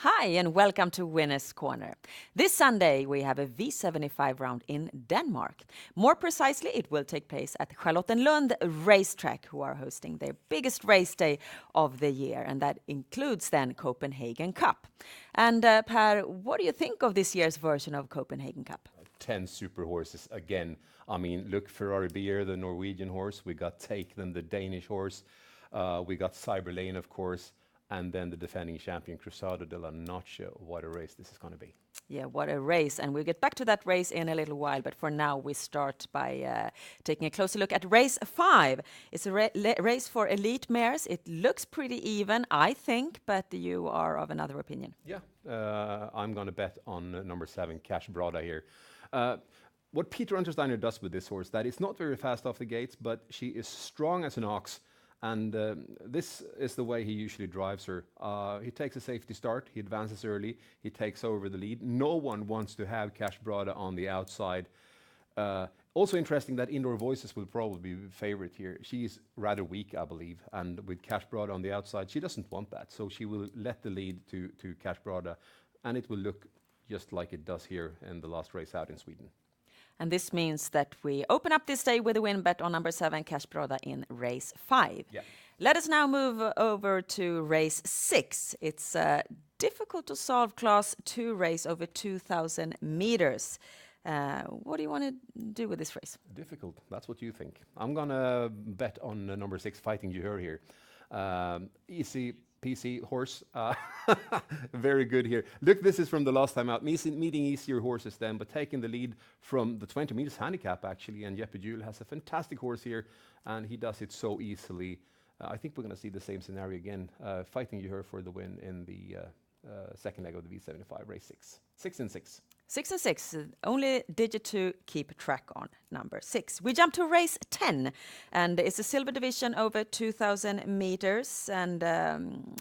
Hi, and welcome to Winners Corner. This Sunday, we have a V75 round in Denmark. More precisely, it will take place at Charlottenlund Racetrack, who are hosting their biggest race day of the year, and that includes then Copenhagen Cup. And Per, what do you think of this year's version of Copenhagen Cup? 10 super horses again. I mean, look, Ferrari Beer, the Norwegian horse. We got Take Them, the Danish horse. We got Cyber Lane, of course. And then the defending champion, Cruzado de la Noche. What a race this is going to be. Yeah, what a race. And we'll get back to that race in a little while. But for now, we start by taking a closer look at race 5. It's a race for elite mares. It looks pretty even, I think, but you are of another opinion. Yeah, I'm going to bet on number 7, Cash Brada here. What Peter Untersteiner does with this horse, that is not very fast off the gates, but she is strong as an ox. And this is the way he usually drives her. He takes a safety start, he advances early, he takes over the lead. No one wants to have Cash Brada on the outside. Also interesting that Indoor Voices will probably be favorite here. She is rather weak, I believe, and with Cash Brada on the outside, she doesn't want that. So she will let the lead to Cash Brada, and it will look just like it does here in the last race out in Sweden. And this means that we open up this day with a win bet on number 7, Cash Brada, in race 5. Yeah. Let us now move over to race 6. It's a difficult to solve class 2 race over 2,000 meters. What do you want to do with this race? Difficult, that's what you think. I'm going to bet on number 6, Fighting You here. Easy PC horse, very good here. Look, this is from the last time out, meeting easier horses then, but taking the lead from the 20 meters handicap actually, and Jeppe Juhl has a fantastic horse here, and he does it so easily. I think we're going to see the same scenario again, Fighting You for the win in the second leg of the V75, race 6. 6 and 6. 6 and 6, only digit to keep track on, number 6. We jump to race 10, and it's a silver division over 2,000 meters. And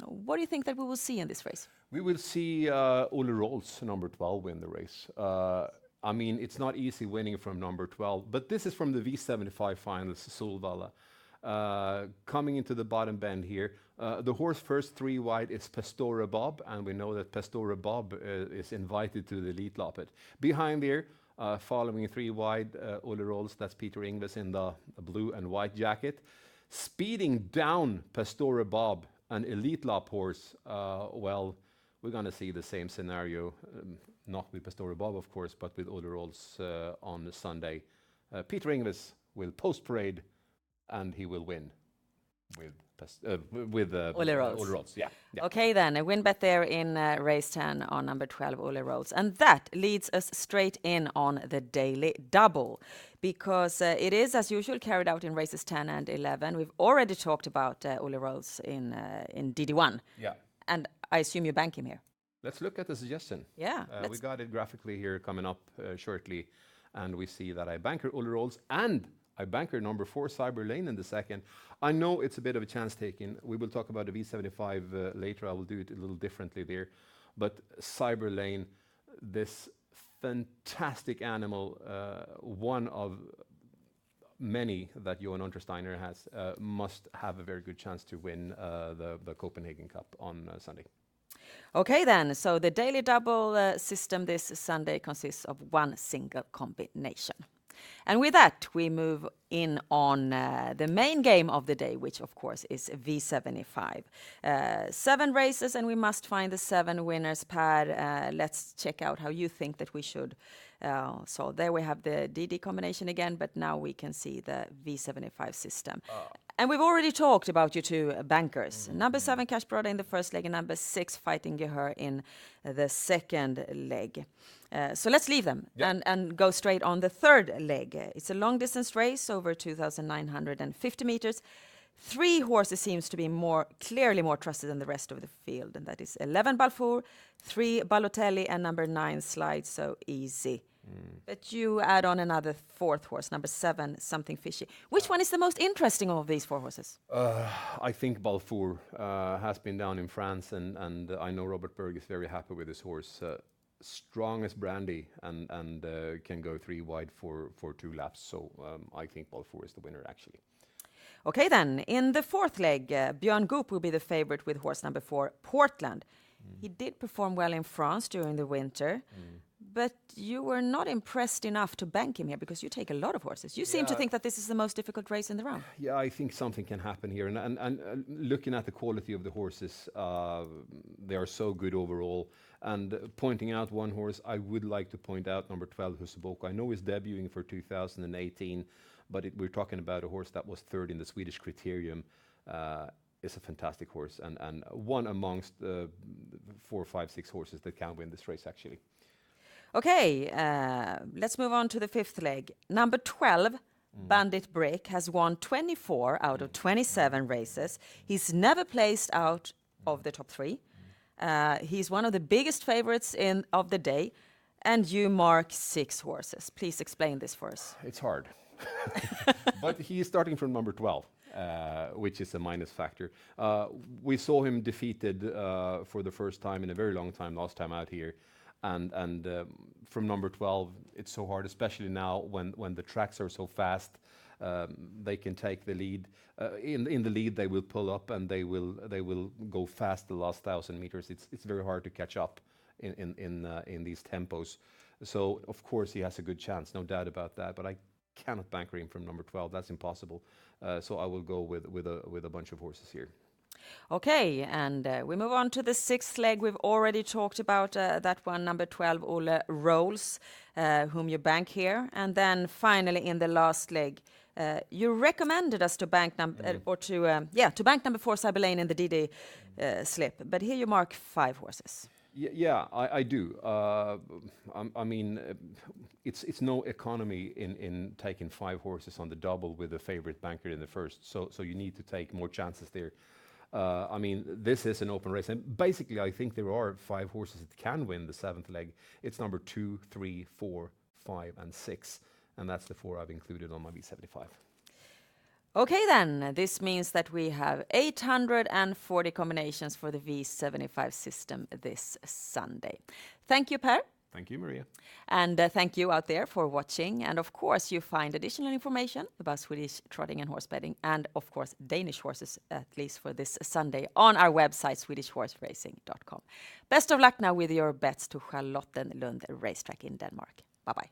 what do you think that we will see in this race? We will see Ole Rolls, number 12, win the race. I mean, it's not easy winning from number 12, but this is from the V75 finals, Solvalla. Coming into the bottom bend here, the horse first 3 wide is Pastora Bob, and we know that Pastora Bob is invited to the Elite Loppet. Behind there, following 3 wide, Ole Rolls, that's Peter Ingves in the blue and white jacket. Speeding down Pastora Bob, an Elite Lop horse, well, we're going to see the same scenario, not with Pastora Bob, of course, but with Ole Rolls on Sunday. Peter Ingves will post-parade, and he will win with Ole Rolls. Yeah. Okay, then a win bet there in race 10 on number 12, Ole Rolls, and that leads us straight in on the daily double, because it is as usual carried out in races 10 and 11. We've already talked about Ole Rolls in DD1. Yeah. And I assume you bank him here. Let's look at the suggestion. Yeah. We got it graphically here coming up shortly, and we see that I banker Ole Rolls and I banker number 4, Cyber Lane, in the second. I know it's a bit of a chance taking. We will talk about the V75 later. I will do it a little differently there. But Cyber Lane, this fantastic animal, one of many that Johan Untersteiner has, must have a very good chance to win the Copenhagen Cup on Sunday. Okay, then. So the daily double system this Sunday consists of one single combination. And with that, we move in on the main game of the day, which, of course, is V75. 7 races, and we must find the 7 winners. Per, let's check out how you think that we should. So there we have the DD combination again, but now we can see the V75 system. And we've already talked about your 2 bankers. Number 7, Cash Brada, in the first leg, and number 6, Fighting You in the second leg. So let's leave them and go straight on the third leg. It's a long-distance race over 2,950 meters. 3 horses seems to be clearly more trusted than the rest of the field, and that is 11 Balfour, 3 Balotelli, and number 9 Slide So Easy. But you add on another 4th horse, number 7, Something Fishy. Which one is the most interesting of these 4 horses? I think Balfour has been down in France, and I know Robert Berg is very happy with his horse. Strong as brandy, and can go 3 wide for 2 laps. So I think Balfour is the winner, actually. Okay, then. In the 4th leg, Björn Goop will be the favorite with horse number 4, Portland. He did perform well in France during the winter, but you were not impressed enough to bank him here because you take a lot of horses. You seem to think that this is the most difficult race in the round. Yeah, I think something can happen here. And looking at the quality of the horses, they are so good overall. And pointing out one horse, I would like to point out number 12, Huseboko. I know he's debuting for 2018, but we're talking about a horse that was third in the Swedish criterium. Is a fantastic horse and one amongst the 4, 5, 6 horses that can win this race, actually. Okay, let's move on to the fifth leg. Number 12, Bandit Brick, has won 24 out of 27 races. He's never placed out of the top 3. He's one of the biggest favorites of the day, and you mark 6 horses. Please explain this for us. It's hard, but he is starting from number 12. Which is a minus factor. We saw him defeated for the first time in a very long time last time out here, and from number 12, it's so hard, especially now when the tracks are so fast. They can take the lead. In the lead, they will pull up and they will go fast the last 1,000 meters. It's very hard to catch up in these tempos. So of course he has a good chance, no doubt about that. But I cannot bank him from number 12. That's impossible. So I will go with a bunch of horses here. Okay, and we move on to the sixth leg. We've already talked about that one, number 12, Ole Rolls, whom you bank here. And then finally in the last leg, you recommended us to bank to bank number 4, Cyberlane, in the DD slip. But here you mark 5 horses. Yeah, I do. I mean, it's no economy in taking 5 horses on the double with a favorite banker in the first. So you need to take more chances there. I mean, this is an open race, and basically, I think there are 5 horses that can win the 7th leg. It's number 2, 3, 4, 5, and 6, and that's the 4 I've included on my V75. Okay, then, this means that we have 840 combinations for the V75 system this Sunday. Thank you, Per. Thank you, Maria. And thank you out there for watching. And of course, you find additional information about Swedish trotting and horse betting, and of course, Danish horses, at least for this Sunday, on our website, swedishhorseracing.com. Best of luck now with your bets to Charlottenlund racetrack in Denmark. Bye-bye.